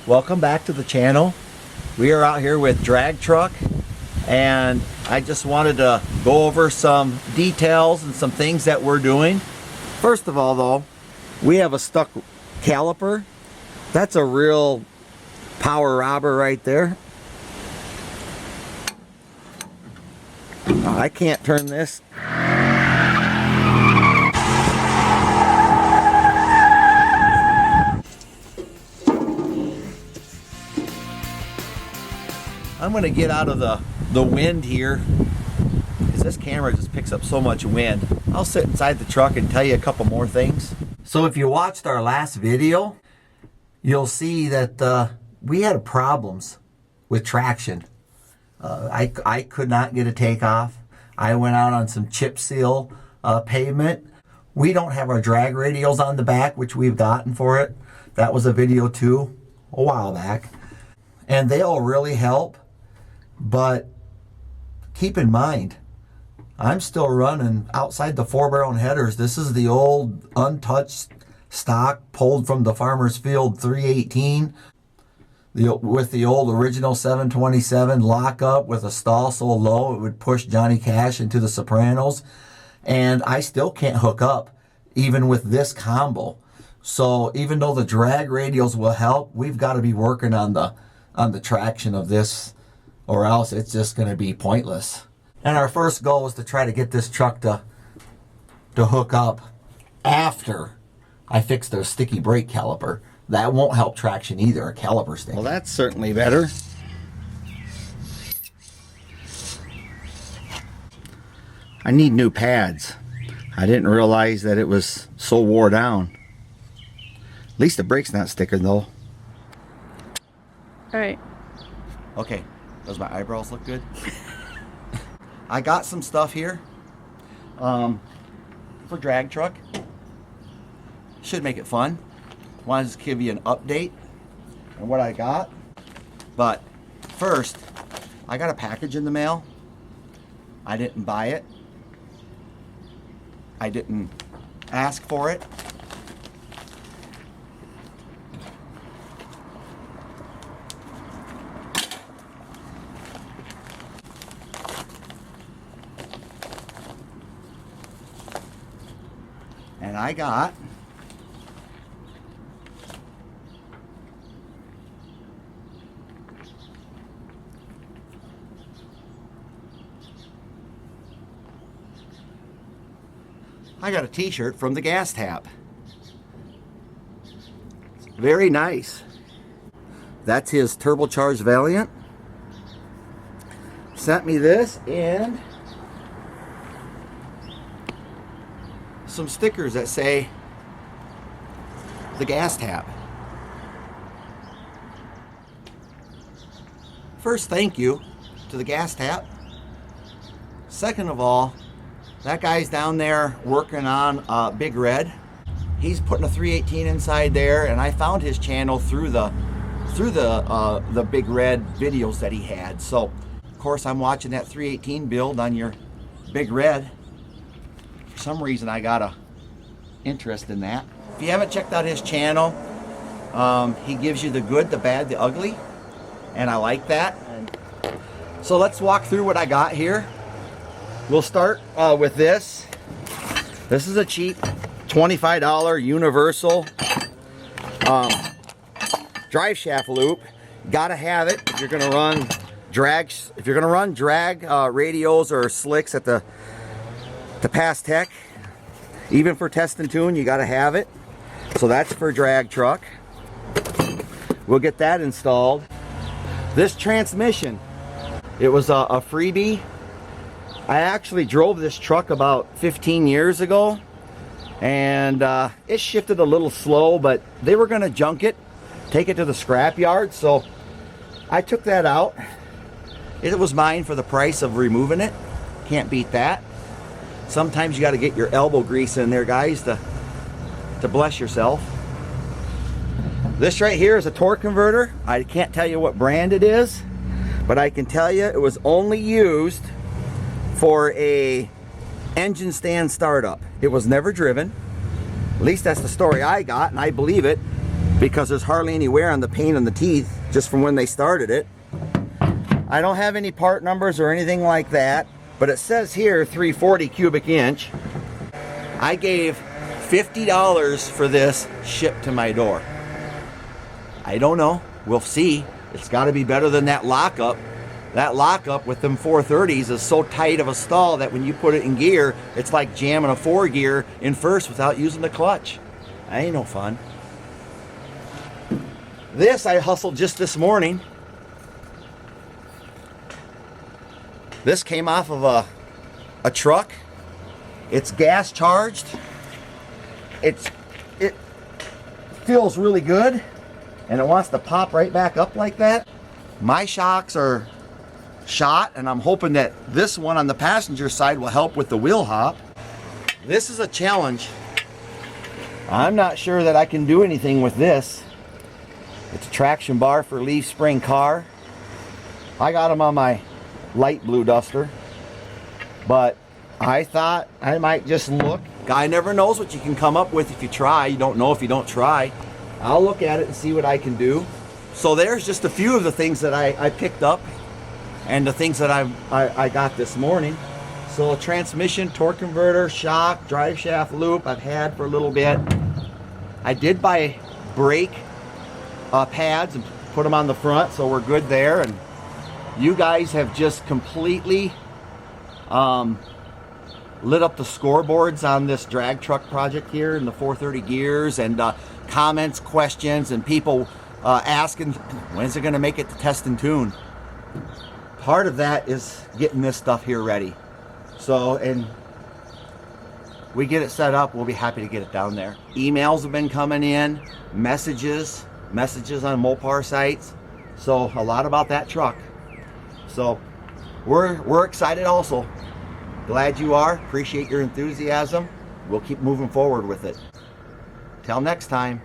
Welcome back to the channel. We are out here with Drag Truck, and I just wanted to go over some details and some things that we're doing. First of all though, we have a stuck caliper. That's a real power robber right there. I can't turn this. I'm going to get out of the wind here, because this camera just picks up so much wind. I'll sit inside the truck and tell you a couple more things. So if you watched our last video, you'll see that we had problems with traction. I could not get a takeoff. I went out on some chip seal pavement. We don't have our drag radials on the back, which we've gotten for it. That was a video too, a while back. And they'll really help. But keep in mind, I'm still running outside the 4-barrel headers. This is the old untouched stock pulled from the farmer's field 318 with the old original 727 lockup with a stall so low it would push Johnny Cash into the Sopranos. And I still can't hook up even with this combo. So even though the drag radials will help, we've got to be working on the traction of this, or else it's just going to be pointless. And our first goal is to try to get this truck to hook up after I fix the sticky brake caliper. That won't help traction either, a caliper stick. Well, that's certainly better. I need new pads. I didn't realize that it was so wore down. At least the brake's not sticking though. Alright. Okay, does my eyebrows look good? I got some stuff here for drag truck. Should make it fun. Wanted to give you an update on what I got. But first, I got a package in the mail. I didn't buy it. I didn't ask for it. And I got a t-shirt from the gas tap. Very nice. That's his turbocharged Valiant. Sent me this and some stickers that say the gas tap. First, thank you to the gas tap. Second of all, that guy's down there working on Big Red. He's putting a 318 inside there, and I found his channel through the Big Red videos that he had. So, of course, I'm watching that 318 build on your Big Red. For some reason, I got a interest in that. If you haven't checked out his channel, he gives you the good, the bad, the ugly, and I like that. So let's walk through what I got here. We'll start with this. This is a cheap $25 universal drive shaft loop. Gotta have it if you're gonna run drags. If you're gonna run drag radios or slicks at the Pass Tech, even for test and tune, you gotta have it. So that's for drag truck. We'll get that installed. This transmission, it was a freebie. I actually drove this truck about 15 years ago, and it shifted a little slow, but they were going to junk it, take it to the scrap yard, so I took that out. It was mine for the price of removing it. Can't beat that. Sometimes you got to get your elbow grease in there, guys, to bless yourself. This right here is a torque converter. I can't tell you what brand it is, but I can tell you it was only used for a engine stand startup. It was never driven. At least that's the story I got, and I believe it. because there's hardly any wear on the paint and the teeth just from when they started it. I don't have any part numbers or anything like that, but it says here 340 cubic inch. I gave $50 for this shipped to my door. I don't know, we'll see. It's got to be better than that lockup. That lockup with them 430s is so tight of a stall that when you put it in gear, it's like jamming a 4 gear in first without using the clutch. That ain't no fun. This I hustled just this morning. This came off of a truck. It's gas charged. It feels really good, and it wants to pop right back up like that. My shocks are shot, and I'm hoping that this one on the passenger side will help with the wheel hop. This is a challenge. I'm not sure that I can do anything with this. It's a traction bar for leaf spring car. I got them on my light blue Duster, but I thought I might just look. Guy never knows what you can come up with if you try. You don't know if you don't try. I'll look at it and see what I can do. So there's just a few of the things that I picked up and the things that I got this morning. So transmission, torque converter, shock, drive shaft loop I've had for a little bit. I did buy brake pads and put them on the front, so we're good there. And you guys have just completely lit up the scoreboards on this drag truck project here in the 430 gears, and comments, questions, and people asking when's it going to make it to test and tune. Part of that is getting this stuff here ready. So, and we get it set up, we'll be happy to get it down there. Emails have been coming in, messages on Mopar sites. So a lot about that truck. So we're excited also. Glad you are. Appreciate your enthusiasm. We'll keep moving forward with it. Till next time.